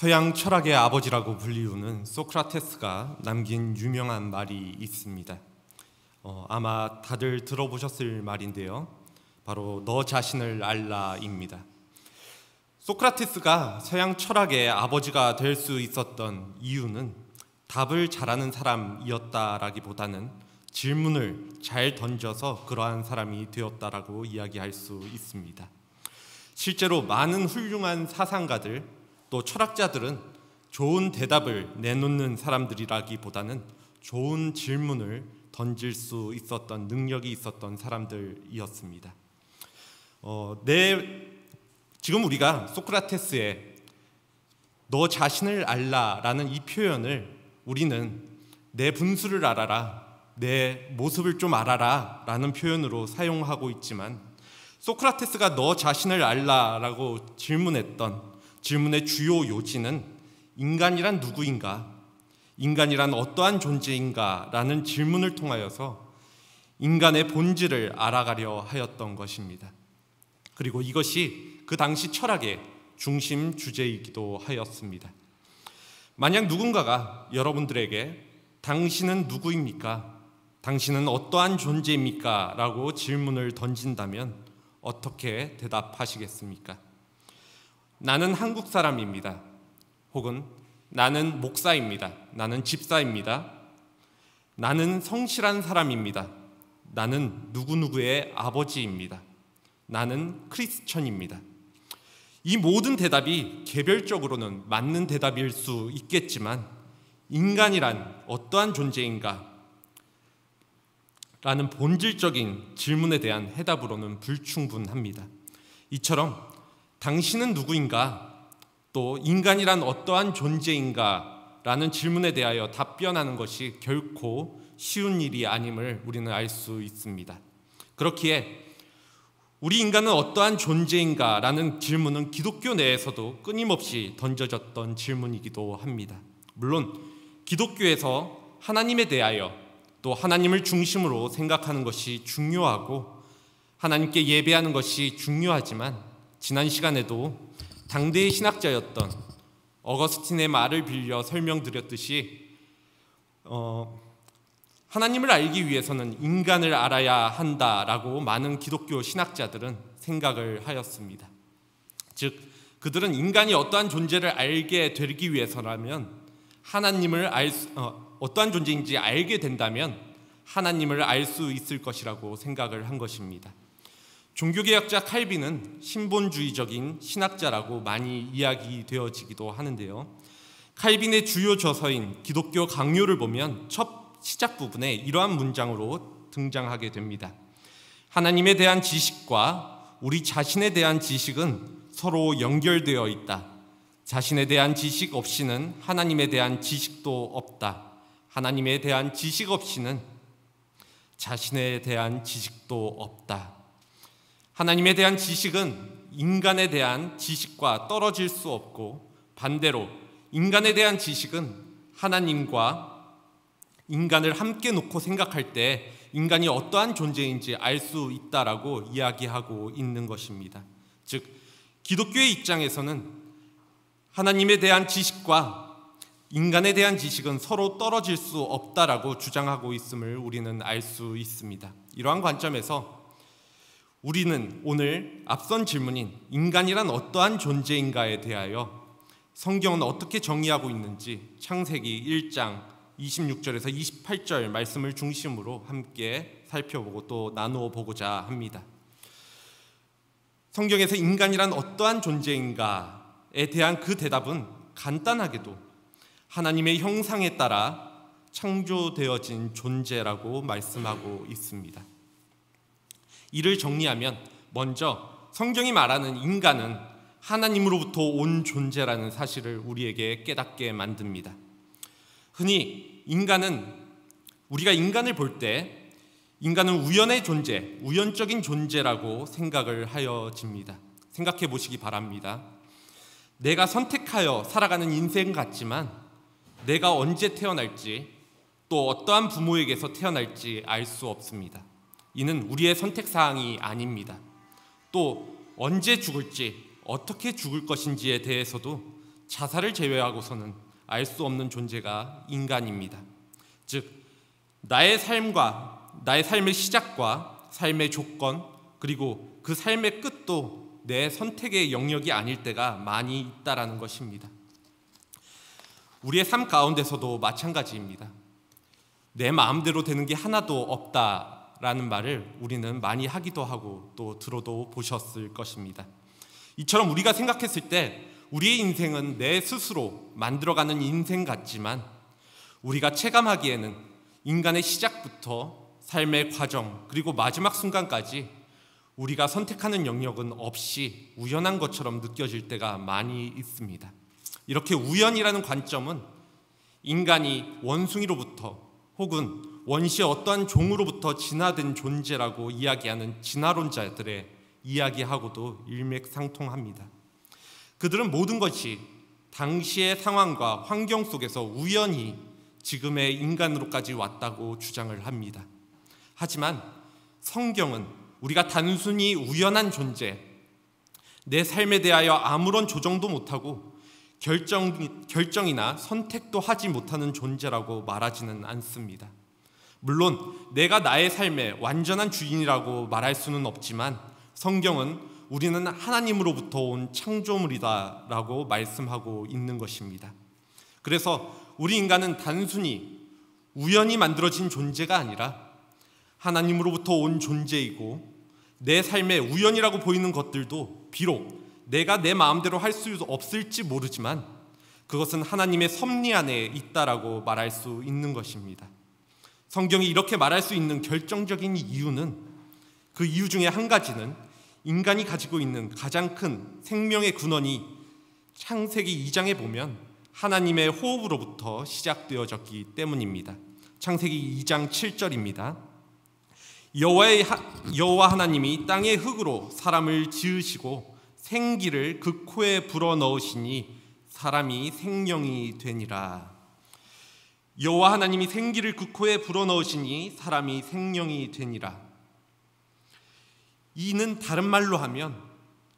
서양 철학의 아버지라고 불리우는 소크라테스가 남긴 유명한 말이 있습니다. 아마 다들 들어보셨을 말인데요. 바로 너 자신을 알라입니다. 소크라테스가 서양 철학의 아버지가 될 수 있었던 이유는 답을 잘하는 사람이었다라기보다는 질문을 잘 던져서 그러한 사람이 되었다라고 이야기할 수 있습니다. 실제로 많은 훌륭한 사상가들 또 철학자들은 좋은 대답을 내놓는 사람들이라기보다는 좋은 질문을 던질 수 있었던 능력이 있었던 사람들이었습니다. 지금 우리가 소크라테스의 너 자신을 알라라는 이 표현을 우리는 내 분수를 알아라, 내 모습을 좀 알아라 라는 표현으로 사용하고 있지만, 소크라테스가 너 자신을 알라라고 질문했던 질문의 주요 요지는 인간이란 누구인가, 인간이란 어떠한 존재인가 라는 질문을 통하여서 인간의 본질을 알아가려 하였던 것입니다. 그리고 이것이 그 당시 철학의 중심 주제이기도 하였습니다. 만약 누군가가 여러분들에게 당신은 누구입니까? 당신은 어떠한 존재입니까? 라고 질문을 던진다면 어떻게 대답하시겠습니까? 나는 한국 사람입니다. 혹은 나는 목사입니다. 나는 집사입니다. 나는 성실한 사람입니다. 나는 누구누구의 아버지입니다. 나는 크리스천입니다. 이 모든 대답이 개별적으로는 맞는 대답일 수 있겠지만, 인간이란 어떠한 존재인가? 라는 본질적인 질문에 대한 해답으로는 불충분합니다. 이처럼 당신은 누구인가? 또 인간이란 어떠한 존재인가? 라는 질문에 대하여 답변하는 것이 결코 쉬운 일이 아님을 우리는 알 수 있습니다. 그렇기에 우리 인간은 어떠한 존재인가? 라는 질문은 기독교 내에서도 끊임없이 던져졌던 질문이기도 합니다. 물론 기독교에서 하나님에 대하여 또 하나님을 중심으로 생각하는 것이 중요하고 하나님께 예배하는 것이 중요하지만, 지난 시간에도 당대의 신학자였던 어거스틴의 말을 빌려 설명드렸듯이 하나님을 알기 위해서는 인간을 알아야 한다라고 많은 기독교 신학자들은 생각을 하였습니다. 즉, 그들은 인간이 어떠한 존재를 알게 되기 위해서라면 어떠한 존재인지 알게 된다면 하나님을 알 수 있을 것이라고 생각을 한 것입니다. 종교개혁자 칼빈은 신본주의적인 신학자라고 많이 이야기되어지기도 하는데요. 칼빈의 주요 저서인 기독교 강요를 보면 첫 시작 부분에 이러한 문장으로 등장하게 됩니다. 하나님에 대한 지식과 우리 자신에 대한 지식은 서로 연결되어 있다. 자신에 대한 지식 없이는 하나님에 대한 지식도 없다. 하나님에 대한 지식 없이는 자신에 대한 지식도 없다. 하나님에 대한 지식은 인간에 대한 지식과 떨어질 수 없고, 반대로 인간에 대한 지식은 하나님과 인간을 함께 놓고 생각할 때 인간이 어떠한 존재인지 알 수 있다라고 이야기하고 있는 것입니다. 즉, 기독교의 입장에서는 하나님에 대한 지식과 인간에 대한 지식은 서로 떨어질 수 없다라고 주장하고 있음을 우리는 알 수 있습니다. 이러한 관점에서 우리는 오늘 앞선 질문인 인간이란 어떠한 존재인가에 대하여 성경은 어떻게 정의하고 있는지 창세기 1장 26절에서 28절 말씀을 중심으로 함께 살펴보고 또 나누어 보고자 합니다. 성경에서 인간이란 어떠한 존재인가에 대한 그 대답은 간단하게도 하나님의 형상에 따라 창조되어진 존재라고 말씀하고 있습니다. 이를 정리하면 먼저 성경이 말하는 인간은 하나님으로부터 온 존재라는 사실을 우리에게 깨닫게 만듭니다. 흔히 우리가 인간을 볼 때 인간은 우연의 존재, 우연적인 존재라고 생각을 하여집니다. 생각해 보시기 바랍니다. 내가 선택하여 살아가는 인생 같지만 내가 언제 태어날지 또 어떠한 부모에게서 태어날지 알 수 없습니다. 이는 우리의 선택사항이 아닙니다. 또 언제 죽을지 어떻게 죽을 것인지에 대해서도 자살을 제외하고서는 알 수 없는 존재가 인간입니다. 즉 나의 삶의 시작과 삶의 조건, 그리고 그 삶의 끝도 내 선택의 영역이 아닐 때가 많이 있다라는 것입니다. 우리의 삶 가운데서도 마찬가지입니다. 내 마음대로 되는 게 하나도 없다라는 말을 우리는 많이 하기도 하고 또 들어도 보셨을 것입니다. 이처럼 우리가 생각했을 때 우리의 인생은 내 스스로 만들어가는 인생 같지만, 우리가 체감하기에는 인간의 시작부터 삶의 과정, 그리고 마지막 순간까지 우리가 선택하는 영역은 없이 우연한 것처럼 느껴질 때가 많이 있습니다. 이렇게 우연이라는 관점은 인간이 원숭이로부터 혹은 원시의 어떠한 종으로부터 진화된 존재라고 이야기하는 진화론자들의 이야기하고도 일맥상통합니다. 그들은 모든 것이 당시의 상황과 환경 속에서 우연히 지금의 인간으로까지 왔다고 주장을 합니다. 하지만 성경은 우리가 단순히 우연한 존재, 내 삶에 대하여 아무런 조정도 못하고 결정이나 선택도 하지 못하는 존재라고 말하지는 않습니다. 물론 내가 나의 삶의 완전한 주인이라고 말할 수는 없지만, 성경은 우리는 하나님으로부터 온 창조물이다 라고 말씀하고 있는 것입니다. 그래서 우리 인간은 단순히 우연히 만들어진 존재가 아니라 하나님으로부터 온 존재이고, 내 삶에 우연이라고 보이는 것들도 비록 내가 내 마음대로 할 수 없을지 모르지만 그것은 하나님의 섭리 안에 있다라고 말할 수 있는 것입니다. 성경이 이렇게 말할 수 있는 결정적인 이유는, 그 이유 중에 한 가지는 인간이 가지고 있는 가장 큰 생명의 근원이 창세기 2장에 보면 하나님의 호흡으로부터 시작되어졌기 때문입니다. 창세기 2장 7절입니다. 여호와 하나님이 땅의 흙으로 사람을 지으시고 생기를 그 코에 불어넣으시니 사람이 생명이 되니라. 여호와 하나님이 생기를 그 코에 불어넣으시니 사람이 생명이 되니라. 이는 다른 말로 하면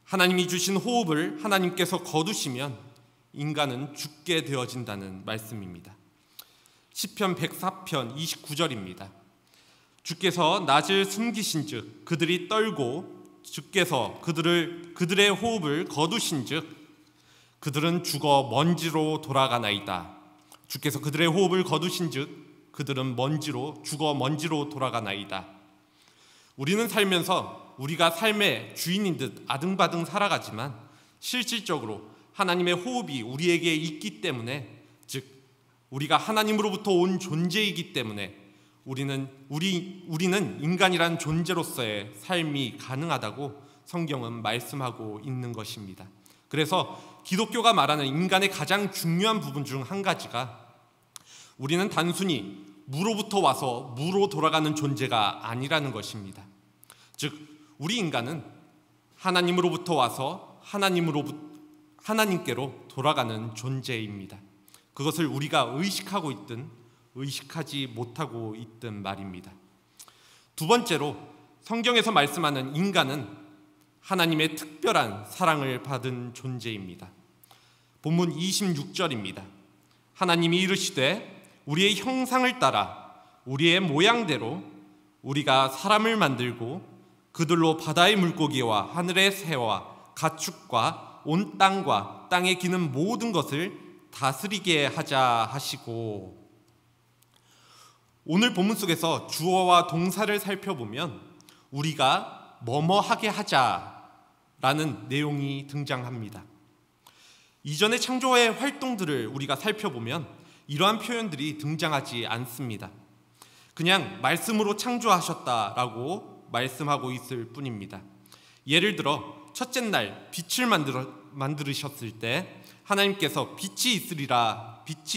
하나님이 주신 호흡을 하나님께서 거두시면 인간은 죽게 되어진다는 말씀입니다. 시편 104편 29절입니다. 주께서 낮을 숨기신즉 그들이 떨고, 주께서 그들의 호흡을 거두신즉 그들은 죽어 먼지로 돌아가나이다. 주께서 그들의 호흡을 거두신즉 그들은 죽어 먼지로 돌아가나이다. 우리는 살면서 우리가 삶의 주인인 듯 아등바등 살아가지만 실질적으로 하나님의 호흡이 우리에게 있기 때문에, 즉 우리가 하나님으로부터 온 존재이기 때문에 우리는 인간이란 존재로서의 삶이 가능하다고 성경은 말씀하고 있는 것입니다. 그래서 기독교가 말하는 인간의 가장 중요한 부분 중 한 가지가, 우리는 단순히 무로부터 와서 무로 돌아가는 존재가 아니라는 것입니다. 즉 우리 인간은 하나님으로부터 와서 하나님께로 돌아가는 존재입니다. 그것을 우리가 의식하고 있든 의식하지 못하고 있든 말입니다. 두 번째로, 성경에서 말씀하는 인간은 하나님의 특별한 사랑을 받은 존재입니다. 본문 26절입니다. 하나님이 이르시되 우리의 형상을 따라 우리의 모양대로 우리가 사람을 만들고 그들로 바다의 물고기와 하늘의 새와 가축과 온 땅과 땅에 기는 모든 것을 다스리게 하자 하시고. 오늘 본문 속에서 주어와 동사를 살펴보면 우리가 뭐뭐하게 하자라는 내용이 등장합니다. 이전의 창조의 활동들을 우리가 살펴보면 이러한 표현들이 등장하지 않습니다. 그냥 말씀으로 창조하셨다라고 말씀하고 있을 뿐입니다. 예를 들어 첫째 날 빛을 만들으셨을 때 하나님께서 빛이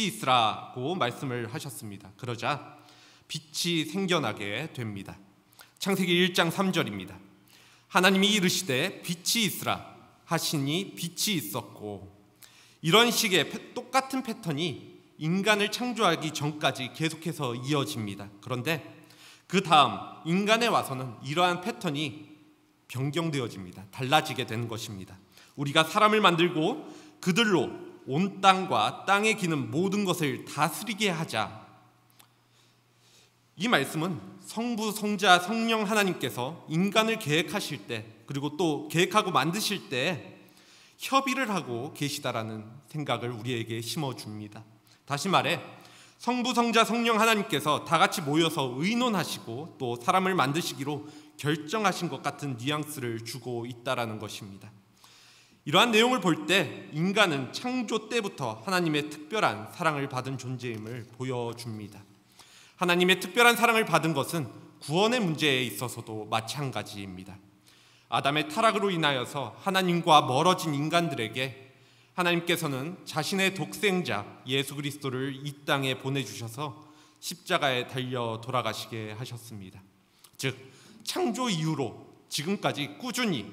있으라고 말씀을 하셨습니다. 그러자 빛이 생겨나게 됩니다. 창세기 1장 3절입니다. 하나님이 이르시되 빛이 있으라 하시니 빛이 있었고. 이런 식의 똑같은 패턴이 인간을 창조하기 전까지 계속해서 이어집니다. 그런데 그 다음 인간에 와서는 이러한 패턴이 변경되어집니다. 달라지게 되는 것입니다. 우리가 사람을 만들고 그들로 온 땅과 땅에 기는 모든 것을 다스리게 하자. 이 말씀은 성부, 성자, 성령 하나님께서 인간을 계획하실 때, 그리고 또 계획하고 만드실 때 협의를 하고 계시다라는 생각을 우리에게 심어줍니다. 다시 말해 성부, 성자, 성령 하나님께서 다 같이 모여서 의논하시고 또 사람을 만드시기로 결정하신 것 같은 뉘앙스를 주고 있다라는 것입니다. 이러한 내용을 볼 때 인간은 창조 때부터 하나님의 특별한 사랑을 받은 존재임을 보여줍니다. 하나님의 특별한 사랑을 받은 것은 구원의 문제에 있어서도 마찬가지입니다. 아담의 타락으로 인하여서 하나님과 멀어진 인간들에게 하나님께서는 자신의 독생자 예수 그리스도를 이 땅에 보내주셔서 십자가에 달려 돌아가시게 하셨습니다. 즉 창조 이후로 지금까지 꾸준히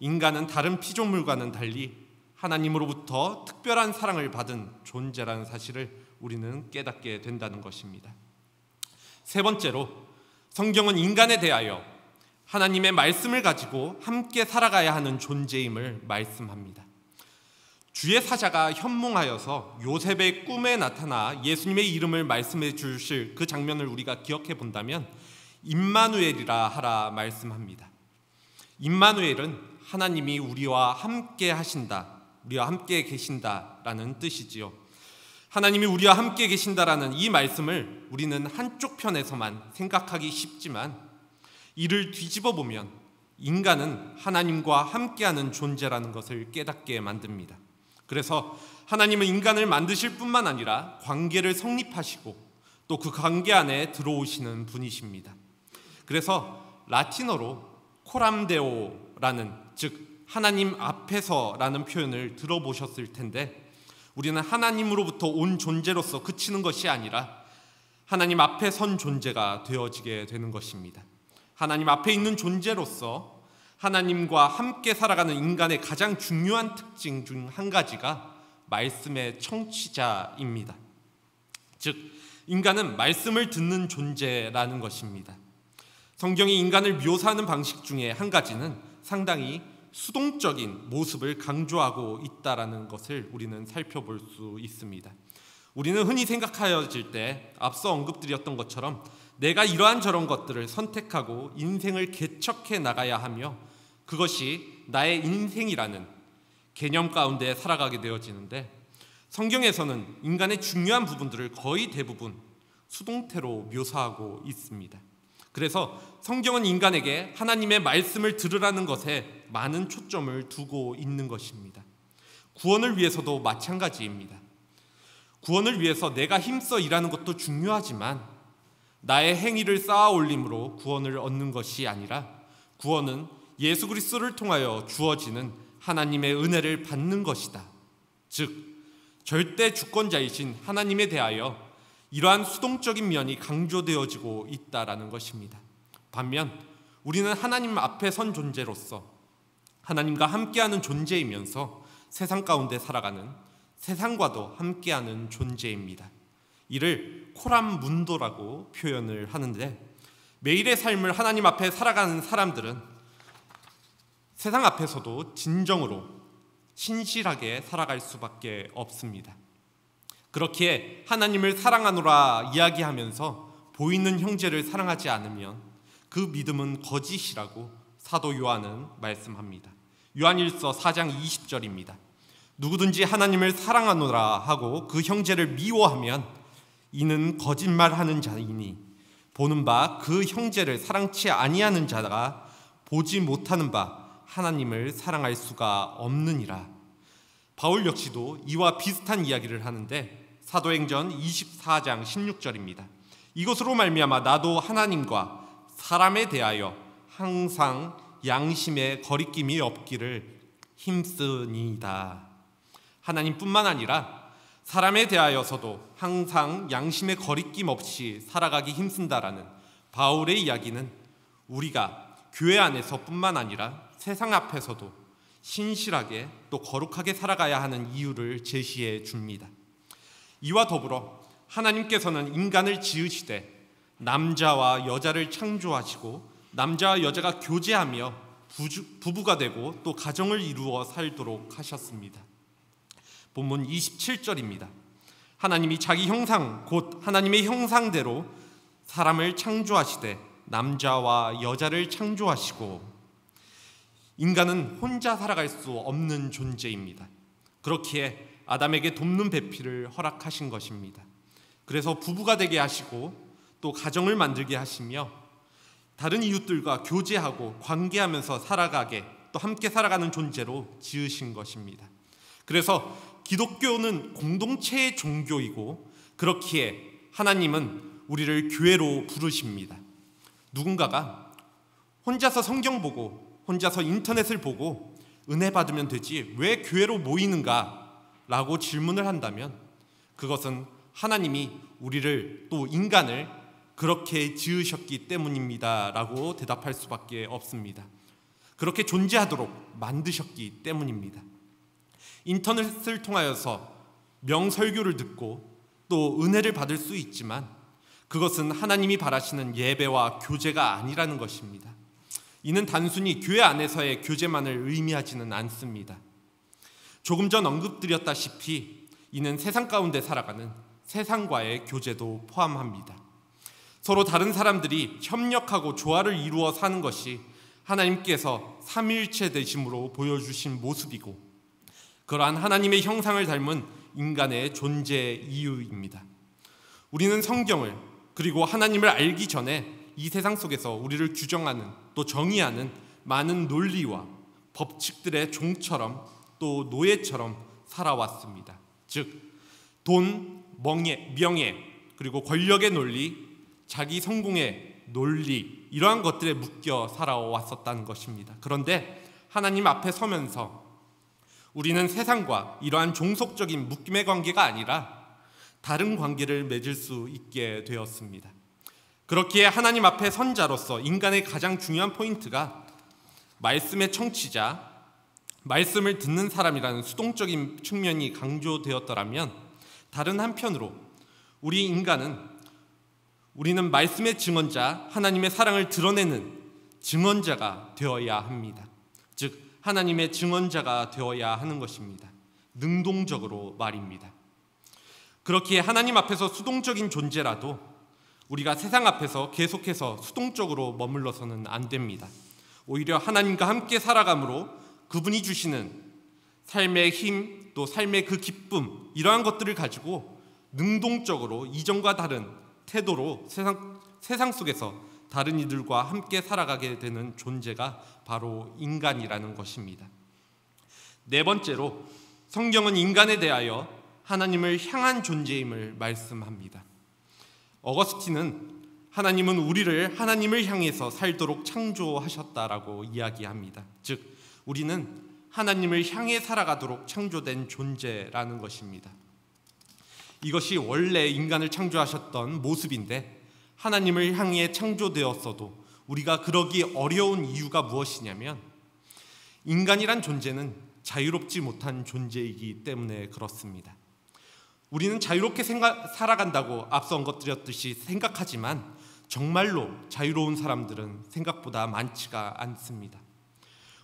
인간은 다른 피조물과는 달리 하나님으로부터 특별한 사랑을 받은 존재라는 사실을 우리는 깨닫게 된다는 것입니다. 세 번째로 성경은 인간에 대하여 하나님의 말씀을 가지고 함께 살아가야 하는 존재임을 말씀합니다. 주의 사자가 현몽하여서 요셉의 꿈에 나타나 예수님의 이름을 말씀해 주실 그 장면을 우리가 기억해 본다면 임마누엘이라 하라 말씀합니다. 임마누엘은 하나님이 우리와 함께 하신다, 우리와 함께 계신다라는 뜻이지요. 하나님이 우리와 함께 계신다라는 이 말씀을 우리는 한쪽 편에서만 생각하기 쉽지만 이를 뒤집어 보면 인간은 하나님과 함께하는 존재라는 것을 깨닫게 만듭니다. 그래서 하나님은 인간을 만드실 뿐만 아니라 관계를 성립하시고 또 그 관계 안에 들어오시는 분이십니다. 그래서 라틴어로 코람데오라는, 즉 하나님 앞에서라는 표현을 들어보셨을 텐데 우리는 하나님으로부터 온 존재로서 그치는 것이 아니라 하나님 앞에 선 존재가 되어지게 되는 것입니다. 하나님 앞에 있는 존재로서 하나님과 함께 살아가는 인간의 가장 중요한 특징 중 한 가지가 말씀의 청취자입니다. 즉 인간은 말씀을 듣는 존재라는 것입니다. 성경이 인간을 묘사하는 방식 중에 한 가지는 상당히 수동적인 모습을 강조하고 있다라는 것을 우리는 살펴볼 수 있습니다. 우리는 흔히 생각하여질 때 앞서 언급드렸던 것처럼 내가 이러한 저런 것들을 선택하고 인생을 개척해 나가야 하며 그것이 나의 인생이라는 개념 가운데 살아가게 되어지는데 성경에서는 인간의 중요한 부분들을 거의 대부분 수동태로 묘사하고 있습니다. 그래서 성경은 인간에게 하나님의 말씀을 들으라는 것에 많은 초점을 두고 있는 것입니다. 구원을 위해서도 마찬가지입니다. 구원을 위해서 내가 힘써 일하는 것도 중요하지만 나의 행위를 쌓아 올림으로 구원을 얻는 것이 아니라 구원은 예수 그리스도를 통하여 주어지는 하나님의 은혜를 받는 것이다. 즉 절대 주권자이신 하나님에 대하여 이러한 수동적인 면이 강조되어지고 있다라는 것입니다. 반면 우리는 하나님 앞에 선 존재로서 하나님과 함께하는 존재이면서 세상 가운데 살아가는 세상과도 함께하는 존재입니다. 이를 코람문도라고 표현을 하는데 매일의 삶을 하나님 앞에 살아가는 사람들은 세상 앞에서도 진정으로 신실하게 살아갈 수밖에 없습니다. 그렇기에 하나님을 사랑하노라 이야기하면서 보이는 형제를 사랑하지 않으면 그 믿음은 거짓이라고 사도 요한은 말씀합니다. 요한일서 4장 20절입니다. 누구든지 하나님을 사랑하노라 하고 그 형제를 미워하면 이는 거짓말하는 자이니 보는 바 그 형제를 사랑치 아니하는 자가 보지 못하는 바 하나님을 사랑할 수가 없느니라. 바울 역시도 이와 비슷한 이야기를 하는데 사도행전 24장 16절입니다. 이것으로 말미암아 나도 하나님과 사람에 대하여 항상 양심의 거리낌이 없기를 힘쓰니이다. 하나님뿐만 아니라 사람에 대하여서도 항상 양심의 거리낌 없이 살아가기 힘쓴다라는 바울의 이야기는 우리가 교회 안에서뿐만 아니라 세상 앞에서도 신실하게 또 거룩하게 살아가야 하는 이유를 제시해 줍니다. 이와 더불어 하나님께서는 인간을 지으시되 남자와 여자를 창조하시고 남자와 여자가 교제하며 부부가 되고 또 가정을 이루어 살도록 하셨습니다. 본문 27절입니다. 하나님이 자기 형상 곧 하나님의 형상대로 사람을 창조하시되 남자와 여자를 창조하시고. 인간은 혼자 살아갈 수 없는 존재입니다. 그렇기에 아담에게 돕는 배필을 허락하신 것입니다. 그래서 부부가 되게 하시고 또 가정을 만들게 하시며 다른 이웃들과 교제하고 관계하면서 살아가게 또 함께 살아가는 존재로 지으신 것입니다. 그래서 기독교는 공동체의 종교이고 그렇기에 하나님은 우리를 교회로 부르십니다. 누군가가 혼자서 성경 보고 혼자서 인터넷을 보고 은혜 받으면 되지 왜 교회로 모이는가 라고 질문을 한다면 그것은 하나님이 우리를 또 인간을 그렇게 지으셨기 때문입니다 라고 대답할 수밖에 없습니다. 그렇게 존재하도록 만드셨기 때문입니다. 인터넷을 통하여서 명설교를 듣고 또 은혜를 받을 수 있지만 그것은 하나님이 바라시는 예배와 교제가 아니라는 것입니다. 이는 단순히 교회 안에서의 교제만을 의미하지는 않습니다. 조금 전 언급드렸다시피 이는 세상 가운데 살아가는 세상과의 교제도 포함합니다. 서로 다른 사람들이 협력하고 조화를 이루어 사는 것이 하나님께서 삼위일체 되심으로 보여주신 모습이고 그러한 하나님의 형상을 닮은 인간의 존재 이유입니다. 우리는 성경을 그리고 하나님을 알기 전에 이 세상 속에서 우리를 규정하는 또 정의하는 많은 논리와 법칙들의 종처럼 또 노예처럼 살아왔습니다. 즉 돈, 명예, 그리고 권력의 논리, 자기 성공의 논리 이러한 것들에 묶여 살아왔었다는 것입니다. 그런데 하나님 앞에 서면서 우리는 세상과 이러한 종속적인 묶임의 관계가 아니라 다른 관계를 맺을 수 있게 되었습니다. 그렇기에 하나님 앞에 선 자로서 인간의 가장 중요한 포인트가 말씀의 청취자, 말씀을 듣는 사람이라는 수동적인 측면이 강조되었더라면 다른 한편으로 우리는 말씀의 증언자, 하나님의 사랑을 드러내는 증언자가 되어야 합니다. 즉 하나님의 증언자가 되어야 하는 것입니다. 능동적으로 말입니다. 그렇기에 하나님 앞에서 수동적인 존재라도 우리가 세상 앞에서 계속해서 수동적으로 머물러서는 안 됩니다. 오히려 하나님과 함께 살아감으로 그분이 주시는 삶의 힘, 또 삶의 그 기쁨 이러한 것들을 가지고 능동적으로 이전과 다른 태도로 세상 속에서 다른 이들과 함께 살아가게 되는 존재가 바로 인간이라는 것입니다. 네 번째로 성경은 인간에 대하여 하나님을 향한 존재임을 말씀합니다. 어거스틴은 하나님은 우리를 하나님을 향해서 살도록 창조하셨다라고 이야기합니다. 즉 우리는 하나님을 향해 살아가도록 창조된 존재라는 것입니다. 이것이 원래 인간을 창조하셨던 모습인데 하나님을 향해 창조되었어도 우리가 그러기 어려운 이유가 무엇이냐면 인간이란 존재는 자유롭지 못한 존재이기 때문에 그렇습니다. 우리는 자유롭게 살아간다고 앞서 언급드렸듯이 생각하지만 정말로 자유로운 사람들은 생각보다 많지가 않습니다.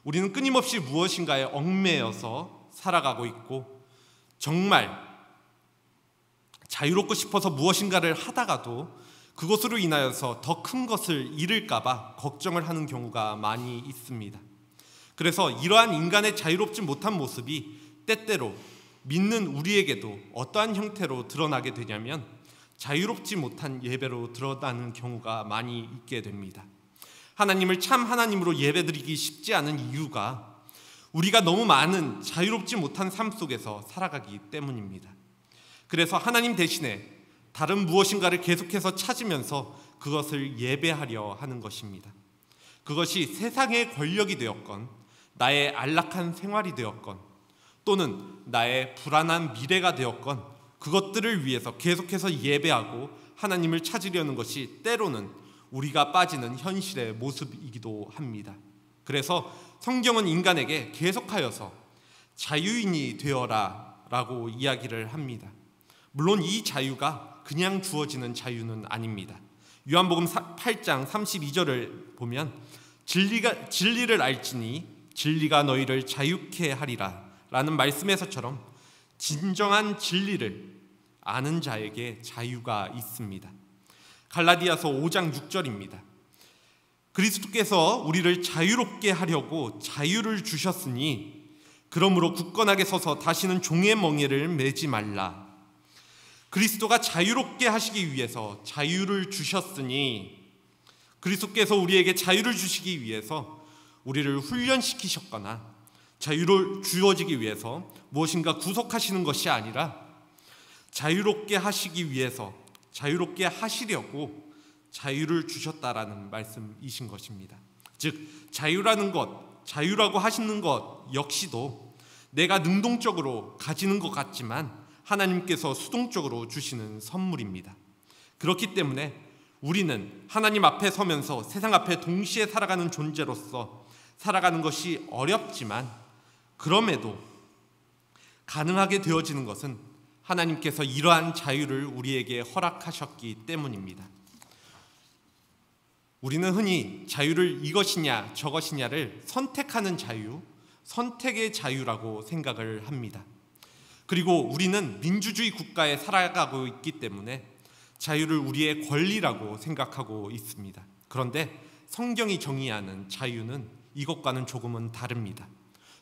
우리는 끊임없이 무엇인가에 얽매여서 살아가고 있고 정말 자유롭고 싶어서 무엇인가를 하다가도 그것으로 인하여서 더 큰 것을 잃을까 봐 걱정을 하는 경우가 많이 있습니다. 그래서 이러한 인간의 자유롭지 못한 모습이 때때로 믿는 우리에게도 어떠한 형태로 드러나게 되냐면 자유롭지 못한 예배로 드러나는 경우가 많이 있게 됩니다. 하나님을 참 하나님으로 예배드리기 쉽지 않은 이유가 우리가 너무 많은 자유롭지 못한 삶 속에서 살아가기 때문입니다. 그래서 하나님 대신에 다른 무엇인가를 계속해서 찾으면서 그것을 예배하려 하는 것입니다. 그것이 세상의 권력이 되었건 나의 안락한 생활이 되었건 또는 나의 불안한 미래가 되었건 그것들을 위해서 계속해서 예배하고 하나님을 찾으려는 것이 때로는 우리가 빠지는 현실의 모습이기도 합니다. 그래서 성경은 인간에게 계속하여서 자유인이 되어라 라고 이야기를 합니다. 물론 이 자유가 그냥 주어지는 자유는 아닙니다. 요한복음 8장 32절을 보면 진리를 알지니 진리가 너희를 자유케 하리라 라는 말씀에서처럼 진정한 진리를 아는 자에게 자유가 있습니다. 갈라디아서 5장 6절입니다. 그리스도께서 우리를 자유롭게 하려고 자유를 주셨으니 그러므로 굳건하게 서서 다시는 종의 멍에를 매지 말라. 그리스도가 자유롭게 하시기 위해서 자유를 주셨으니, 그리스도께서 우리에게 자유를 주시기 위해서 우리를 훈련시키셨거나 자유를 주어지기 위해서 무엇인가 구속하시는 것이 아니라 자유롭게 하시기 위해서, 자유롭게 하시려고 자유를 주셨다라는 말씀이신 것입니다. 즉 자유라는 것, 자유라고 하시는 것 역시도 내가 능동적으로 가지는 것 같지만 하나님께서 수동적으로 주시는 선물입니다. 그렇기 때문에 우리는 하나님 앞에 서면서 세상 앞에 동시에 살아가는 존재로서 살아가는 것이 어렵지만, 그럼에도 가능하게 되어지는 것은 하나님께서 이러한 자유를 우리에게 허락하셨기 때문입니다. 우리는 흔히 자유를 이것이냐 저것이냐를 선택하는 자유, 선택의 자유라고 생각을 합니다. 그리고 우리는 민주주의 국가에 살아가고 있기 때문에 자유를 우리의 권리라고 생각하고 있습니다. 그런데 성경이 정의하는 자유는 이것과는 조금은 다릅니다.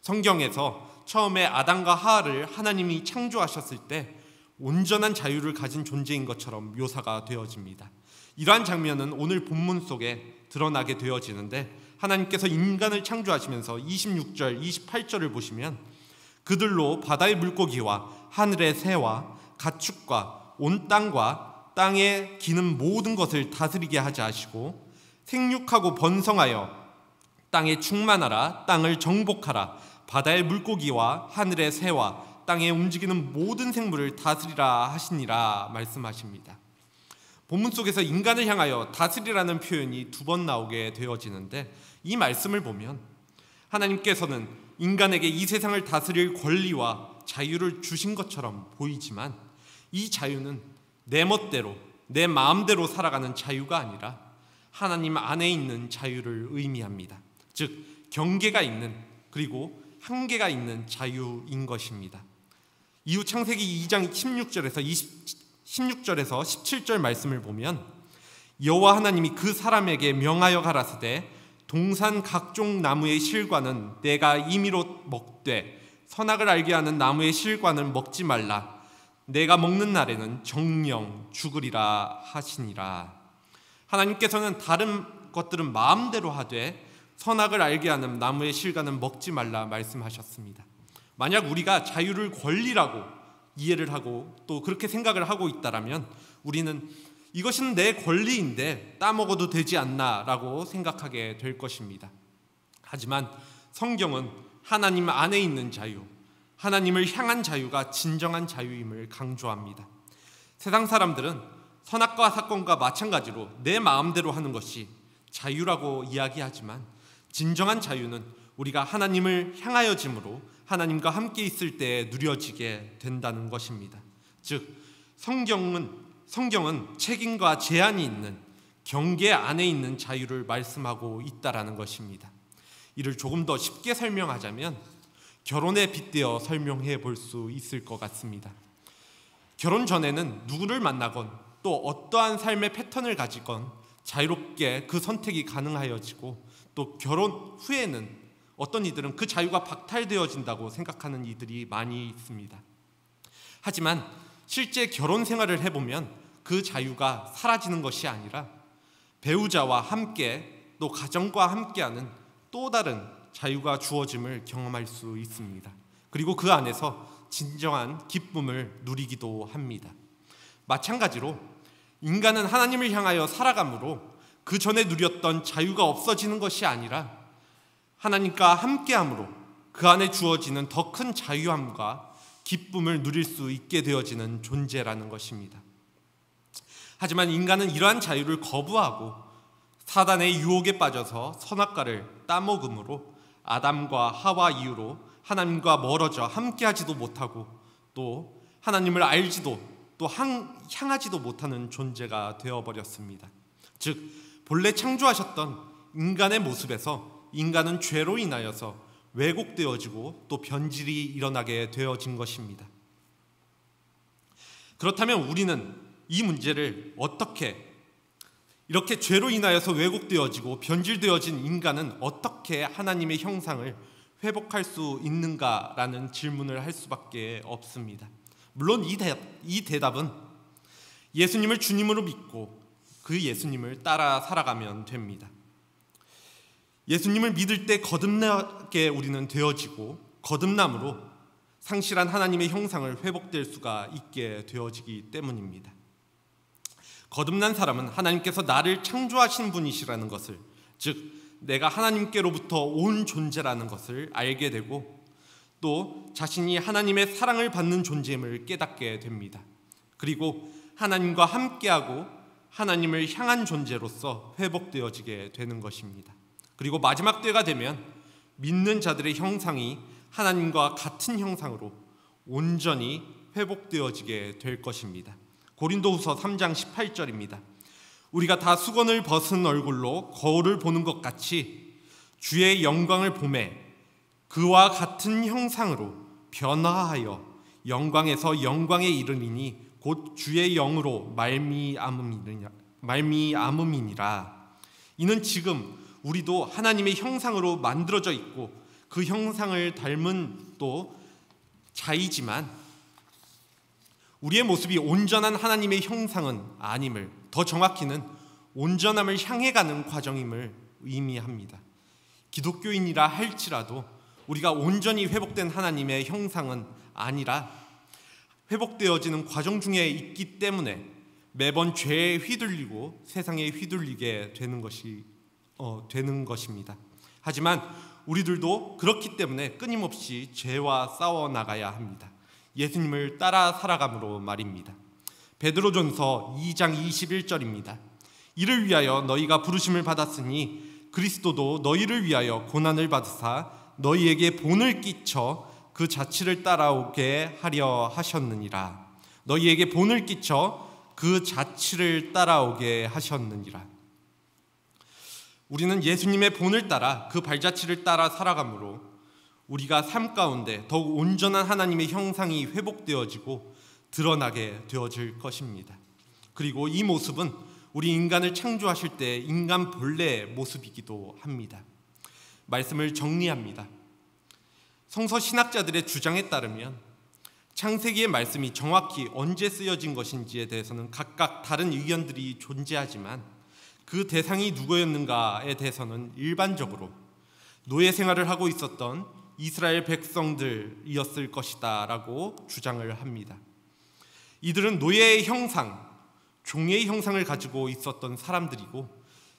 성경에서 처음에 아담과 하와를 하나님이 창조하셨을 때 온전한 자유를 가진 존재인 것처럼 묘사가 되어집니다. 이러한 장면은 오늘 본문 속에 드러나게 되어지는데, 하나님께서 인간을 창조하시면서 26절, 28절을 보시면 그들로 바다의 물고기와 하늘의 새와 가축과 온 땅과 땅에 기는 모든 것을 다스리게 하자 하시고, 생육하고 번성하여 땅에 충만하라, 땅을 정복하라, 바다의 물고기와 하늘의 새와 땅에 움직이는 모든 생물을 다스리라 하시니라 말씀하십니다. 본문 속에서 인간을 향하여 다스리라는 표현이 2번 나오게 되어지는데, 이 말씀을 보면 하나님께서는 인간에게 이 세상을 다스릴 권리와 자유를 주신 것처럼 보이지만, 이 자유는 내 멋대로 내 마음대로 살아가는 자유가 아니라 하나님 안에 있는 자유를 의미합니다. 즉 경계가 있는, 그리고 한계가 있는 자유인 것입니다. 이후 창세기 2장 16절에서 17절 말씀을 보면 여호와 하나님이 그 사람에게 명하여 가라사대 동산 각종 나무의 실과는 내가 임의로 먹되 선악을 알게 하는 나무의 실과는 먹지 말라. 내가 먹는 날에는 정령 죽으리라 하시니라. 하나님께서는 다른 것들은 마음대로 하되 선악을 알게 하는 나무의 실과는 먹지 말라 말씀하셨습니다. 만약 우리가 자유를 권리라고 이해를 하고 또 그렇게 생각을 하고 있다라면 우리는 이것은 내 권리인데 따먹어도 되지 않나 라고 생각하게 될 것입니다. 하지만 성경은 하나님 안에 있는 자유, 하나님을 향한 자유가 진정한 자유임을 강조합니다. 세상 사람들은 선악과 사건과 마찬가지로 내 마음대로 하는 것이 자유라고 이야기하지만, 진정한 자유는 우리가 하나님을 향하여짐으로 하나님과 함께 있을 때 누려지게 된다는 것입니다. 즉 성경은 책임과 제한이 있는 경계 안에 있는 자유를 말씀하고 있다라는 것입니다. 이를 조금 더 쉽게 설명하자면 결혼에 빗대어 설명해 볼 수 있을 것 같습니다. 결혼 전에는 누구를 만나건 또 어떠한 삶의 패턴을 가지건 자유롭게 그 선택이 가능하여지고, 또 결혼 후에는 어떤 이들은 그 자유가 박탈되어진다고 생각하는 이들이 많이 있습니다. 하지만 실제 결혼 생활을 해보면 그 자유가 사라지는 것이 아니라 배우자와 함께 또 가정과 함께하는 또 다른 자유가 주어짐을 경험할 수 있습니다. 그리고 그 안에서 진정한 기쁨을 누리기도 합니다. 마찬가지로 인간은 하나님을 향하여 살아가므로 그 전에 누렸던 자유가 없어지는 것이 아니라 하나님과 함께함으로 그 안에 주어지는 더 큰 자유함과 기쁨을 누릴 수 있게 되어지는 존재라는 것입니다. 하지만 인간은 이러한 자유를 거부하고 사단의 유혹에 빠져서 선악과를 따먹음으로 아담과 하와 이후로 하나님과 멀어져 함께하지도 못하고 또 하나님을 알지도 또 향하지도 못하는 존재가 되어버렸습니다. 즉 본래 창조하셨던 인간의 모습에서 인간은 죄로 인하여서 왜곡되어지고 또 변질이 일어나게 되어진 것입니다. 그렇다면 우리는 이 문제를 어떻게, 이렇게 죄로 인하여서 왜곡되어지고 변질되어진 인간은 어떻게 하나님의 형상을 회복할 수 있는가라는 질문을 할 수밖에 없습니다. 물론 이 대답은 예수님을 주님으로 믿고 그 예수님을 따라 살아가면 됩니다. 예수님을 믿을 때 거듭나게 우리는 되어지고 거듭남으로 상실한 하나님의 형상을 회복될 수가 있게 되어지기 때문입니다. 거듭난 사람은 하나님께서 나를 창조하신 분이시라는 것을, 즉 내가 하나님께로부터 온 존재라는 것을 알게 되고 또 자신이 하나님의 사랑을 받는 존재임을 깨닫게 됩니다. 그리고 하나님과 함께하고 하나님을 향한 존재로서 회복되어지게 되는 것입니다. 그리고 마지막 때가 되면 믿는 자들의 형상이 하나님과 같은 형상으로 온전히 회복되어지게 될 것입니다. 고린도후서 3장 18절입니다. 우리가 다 수건을 벗은 얼굴로 거울을 보는 것 같이 주의 영광을 보매 그와 같은 형상으로 변화하여 영광에서 영광에 이르리니 곧 주의 영으로 말미암음이니라. 이는 지금 우리도 하나님의 형상으로 만들어져 있고 그 형상을 닮은 또 자이지만 우리의 모습이 온전한 하나님의 형상은 아님을, 더 정확히는 온전함을 향해 가는 과정임을 의미합니다. 기독교인이라 할지라도 우리가 온전히 회복된 하나님의 형상은 아니라 회복되어지는 과정 중에 있기 때문에 매번 죄에 휘둘리고 세상에 휘둘리게 되는 것입니다. 하지만 우리들도 그렇기 때문에 끊임없이 죄와 싸워 나가야 합니다. 예수님을 따라 살아감으로 말입니다. 베드로전서 2장 21절입니다. 이를 위하여 너희가 부르심을 받았으니 그리스도도 너희를 위하여 고난을 받으사 너희에게 본을 끼쳐 그 자취를 따라오게 하려 하셨느니라. 너희에게 본을 끼쳐 그 자취를 따라오게 하셨느니라. 우리는 예수님의 본을 따라 그 발자취를 따라 살아가므로 우리가 삶 가운데 더욱 온전한 하나님의 형상이 회복되어지고 드러나게 되어질 것입니다. 그리고 이 모습은 우리 인간을 창조하실 때 인간 본래의 모습이기도 합니다. 말씀을 정리합니다. 성서 신학자들의 주장에 따르면 창세기의 말씀이 정확히 언제 쓰여진 것인지에 대해서는 각각 다른 의견들이 존재하지만 그 대상이 누구였는가에 대해서는 일반적으로 노예 생활을 하고 있었던 이스라엘 백성들이었을 것이다 라고 주장을 합니다. 이들은 노예의 형상, 종의 형상을 가지고 있었던 사람들이고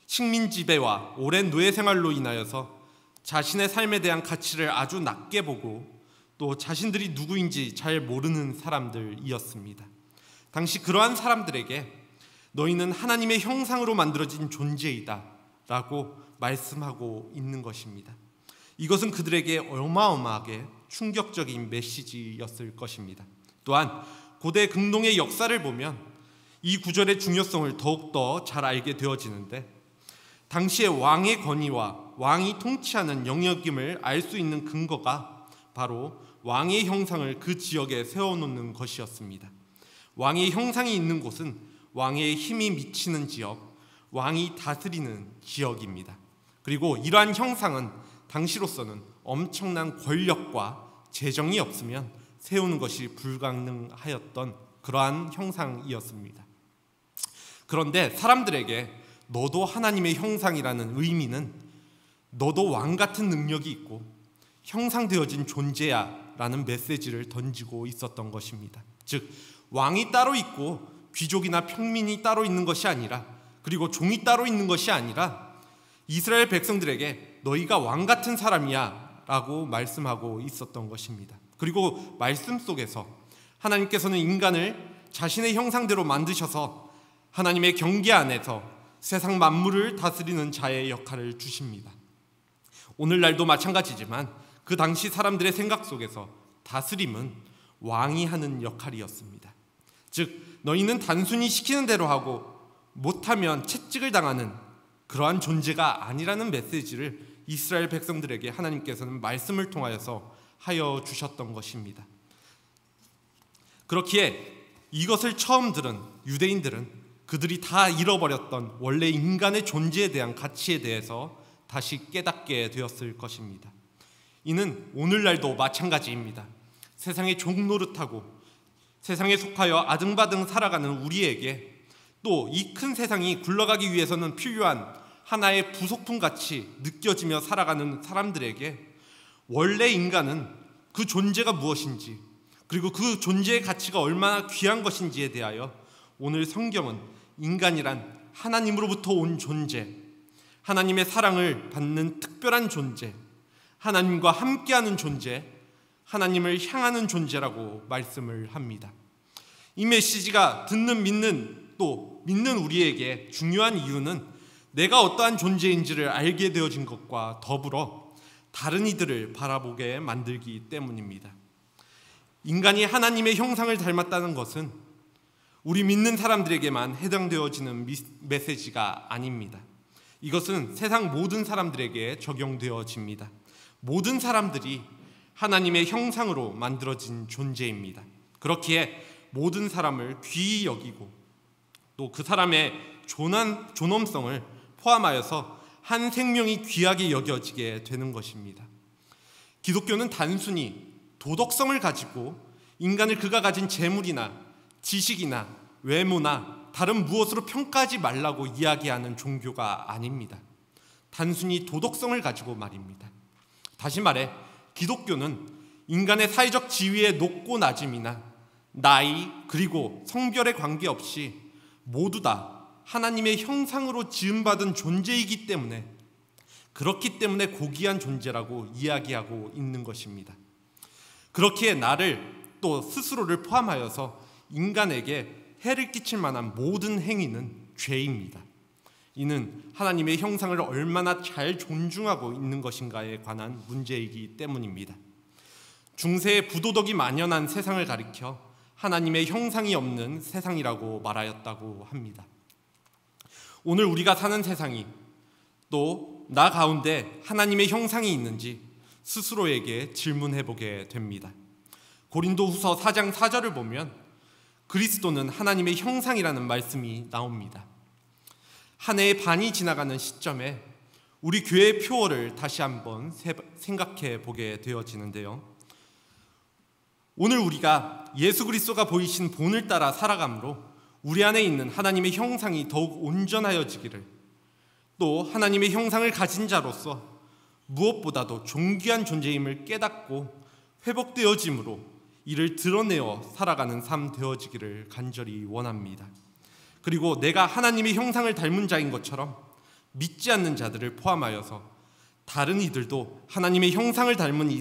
식민 지배와 오랜 노예 생활로 인하여서 자신의 삶에 대한 가치를 아주 낮게 보고 또 자신들이 누구인지 잘 모르는 사람들이었습니다. 당시 그러한 사람들에게 너희는 하나님의 형상으로 만들어진 존재이다 라고 말씀하고 있는 것입니다. 이것은 그들에게 어마어마하게 충격적인 메시지였을 것입니다. 또한 고대 긍동의 역사를 보면 이 구절의 중요성을 더욱더 잘 알게 되어지는데 당시의 왕의 권위와 왕이 통치하는 영역임을 알 수 있는 근거가 바로 왕의 형상을 그 지역에 세워놓는 것이었습니다. 왕의 형상이 있는 곳은 왕의 힘이 미치는 지역, 왕이 다스리는 지역입니다. 그리고 이러한 형상은 당시로서는 엄청난 권력과 재정이 없으면 세우는 것이 불가능하였던 그러한 형상이었습니다. 그런데 사람들에게 너도 하나님의 형상이라는 의미는 너도 왕 같은 능력이 있고 형상되어진 존재야 라는 메시지를 던지고 있었던 것입니다. 즉 왕이 따로 있고 귀족이나 평민이 따로 있는 것이 아니라, 그리고 종이 따로 있는 것이 아니라 이스라엘 백성들에게 너희가 왕 같은 사람이야 라고 말씀하고 있었던 것입니다. 그리고 말씀 속에서 하나님께서는 인간을 자신의 형상대로 만드셔서 하나님의 경계 안에서 세상 만물을 다스리는 자의 역할을 주십니다. 오늘날도 마찬가지지만 그 당시 사람들의 생각 속에서 다스림은 왕이 하는 역할이었습니다. 즉 너희는 단순히 시키는 대로 하고 못하면 채찍을 당하는 그러한 존재가 아니라는 메시지를 이스라엘 백성들에게 하나님께서는 말씀을 통하여서 하여 주셨던 것입니다. 그렇기에 이것을 처음 들은 유대인들은 그들이 다 잃어버렸던 원래 인간의 존재에 대한 가치에 대해서 다시 깨닫게 되었을 것입니다. 이는 오늘날도 마찬가지입니다. 세상의 종노릇하고 세상에 속하여 아등바등 살아가는 우리에게, 또 이 큰 세상이 굴러가기 위해서는 필요한 하나의 부속품같이 느껴지며 살아가는 사람들에게 원래 인간은 그 존재가 무엇인지, 그리고 그 존재의 가치가 얼마나 귀한 것인지에 대하여 오늘 성경은 인간이란 하나님으로부터 온 존재, 하나님의 사랑을 받는 특별한 존재, 하나님과 함께하는 존재, 하나님을 향하는 존재라고 말씀을 합니다. 이 메시지가 믿는 우리에게 중요한 이유는 내가 어떠한 존재인지를 알게 되어진 것과 더불어 다른 이들을 바라보게 만들기 때문입니다. 인간이 하나님의 형상을 닮았다는 것은 우리 믿는 사람들에게만 해당되어지는 메시지가 아닙니다. 이것은 세상 모든 사람들에게 적용되어집니다. 모든 사람들이 하나님의 형상으로 만들어진 존재입니다. 그렇기에 모든 사람을 귀히 여기고 또 그 사람의 존엄성을 포함하여서 한 생명이 귀하게 여겨지게 되는 것입니다. 기독교는 단순히 도덕성을 가지고 인간을 그가 가진 재물이나 지식이나 외모나 다른 무엇으로 평가하지 말라고 이야기하는 종교가 아닙니다. 단순히 도덕성을 가지고 말입니다. 다시 말해 기독교는 인간의 사회적 지위의 높고 낮음이나 나이 그리고 성별에 관계없이 모두 다 하나님의 형상으로 지음받은 존재이기 때문에, 그렇기 때문에 고귀한 존재라고 이야기하고 있는 것입니다. 그렇기에 나를 또 스스로를 포함하여서 인간에게 해를 끼칠 만한 모든 행위는 죄입니다. 이는 하나님의 형상을 얼마나 잘 존중하고 있는 것인가에 관한 문제이기 때문입니다. 중세에 부도덕이 만연한 세상을 가리켜 하나님의 형상이 없는 세상이라고 말하였다고 합니다. 오늘 우리가 사는 세상이 또 나 가운데 하나님의 형상이 있는지 스스로에게 질문해보게 됩니다. 고린도후서 4장 4절을 보면 그리스도는 하나님의 형상이라는 말씀이 나옵니다. 한 해의 반이 지나가는 시점에 우리 교회의 표어를 다시 한번 생각해 보게 되어지는데요. 오늘 우리가 예수 그리스도가 보이신 본을 따라 살아감으로 우리 안에 있는 하나님의 형상이 더욱 온전하여지기를, 또 하나님의 형상을 가진 자로서 무엇보다도 존귀한 존재임을 깨닫고 회복되어짐으로 이를 드러내어 살아가는 삶 되어지기를 간절히 원합니다. 그리고 내가 하나님의 형상을 닮은 자인 것처럼 믿지 않는 자들을 포함하여서 다른 이들도 하나님의 형상을 닮은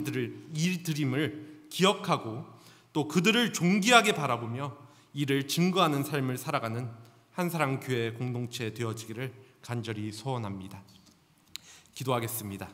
이들임을 기억하고 또 그들을 존귀하게 바라보며 이를 증거하는 삶을 살아가는 한사랑교회 공동체 되어지기를 간절히 소원합니다. 기도하겠습니다.